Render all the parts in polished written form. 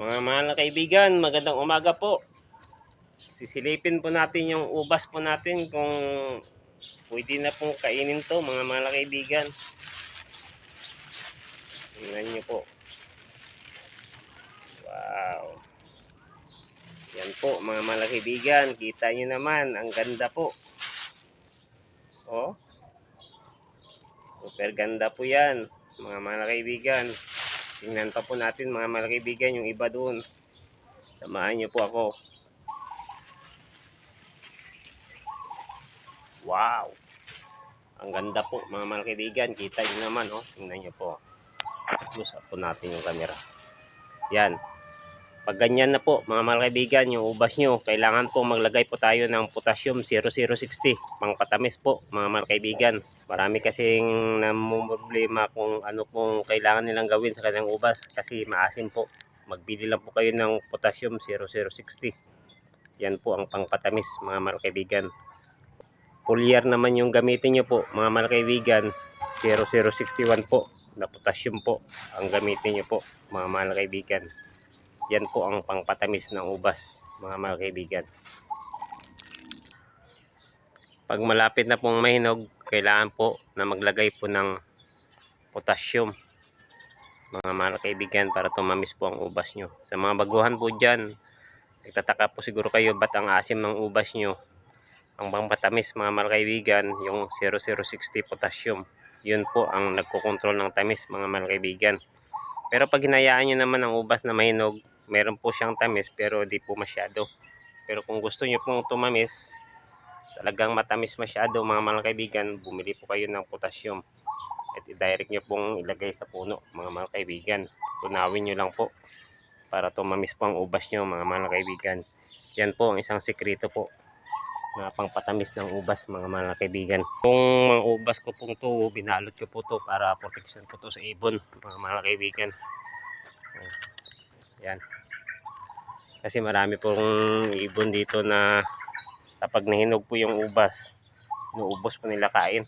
Mga mahal na kaibigan, magandang umaga po. Sisilipin po natin yung ubas po natin kung pwede na pong kainin to, mga mahal na kaibigan. Tingnan nyo po. Wow. Yan po mga mahal na kaibigan. Kita nyo naman, ang ganda po. Oh. Super ganda po yan, mga mahal na kaibigan. Tingnan pa po natin mga mahal na kaibigan yung iba doon. Samahan nyo po ako. Wow. Ang ganda po mga mahal na kaibigan. Kita nyo naman, oh. Tingnan nyo po. Close up po natin yung camera. Yan. Pag ganyan na po mga mahal na kaibigan, yung ubas nyo, kailangan po maglagay po tayo ng potassium 0060. Pangpatamis po mga mahal na kaibigan. Marami kasing namumroblema kung ano pong kailangan nilang gawin sa kanilang ubas kasi maasim po. Magbili lang po kayo ng potassium 0060. Yan po ang pangpatamis mga mahal na kaibigan. Foliar naman yung gamitin nyo po mga mahal na kaibigan, 0061 po na potassium po ang gamitin nyo po mga mahal na kaibigan. Yan po ang pangpatamis ng ubas mga mahal na kaibigan. Pag malapit na pong mahinog, kailangan po na maglagay po ng potassium mga mahal na kaibigan para tumamis po ang ubas nyo. Sa mga baguhan po dyan, nagtataka po siguro kayo ba't ang asim ng ubas nyo. Ang pangpatamis mga mahal na kaibigan, yung 0060 potassium, yun po ang nagkokontrol ng tamis mga mahal na kaibigan. Pero pag hinayaan nyo naman ang ubas na mahinog, meron po siyang tamis pero di po masyado. Pero kung gusto nyo pong tumamis, talagang matamis masyado mga mahal na kaibigan, bumili po kayo ng potassium at i-direct nyo pong ilagay sa puno mga mahal na kaibigan. Tunawin nyo lang po para tumamis po ang ubas nyo mga mahal na kaibigan. Yan po ang isang sekreto po na pangpatamis ng ubas mga mahal na kaibigan. Kung mga ubas ko pong to, binalot ko po to para protection po to sa ibon mga mahal na kaibigan. Yan. Kasi marami pong ibon dito na kapag nahinog po yung ubas, inuubos po nila kain.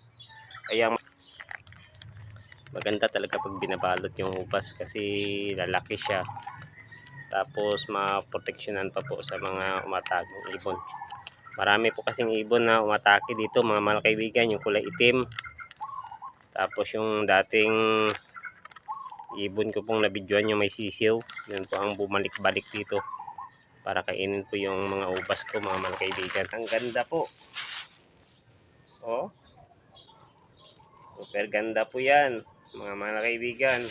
Kaya maganda talaga pag binabalot yung ubas kasi lalaki siya. Tapos maproteksyonan pa po sa mga umatagong ibon. Marami po kasing ibon na umatake dito mga mahal na kaibigan, yung kulay itim. Tapos yung dating ibon ko pong nabidyoan yung may sisiw, yun po ang bumalik-balik dito para kainin po yung mga ubas ko mga mahal na kaibigan. Ang ganda po. Oh. Super ganda po yan mga mahal na kaibigan.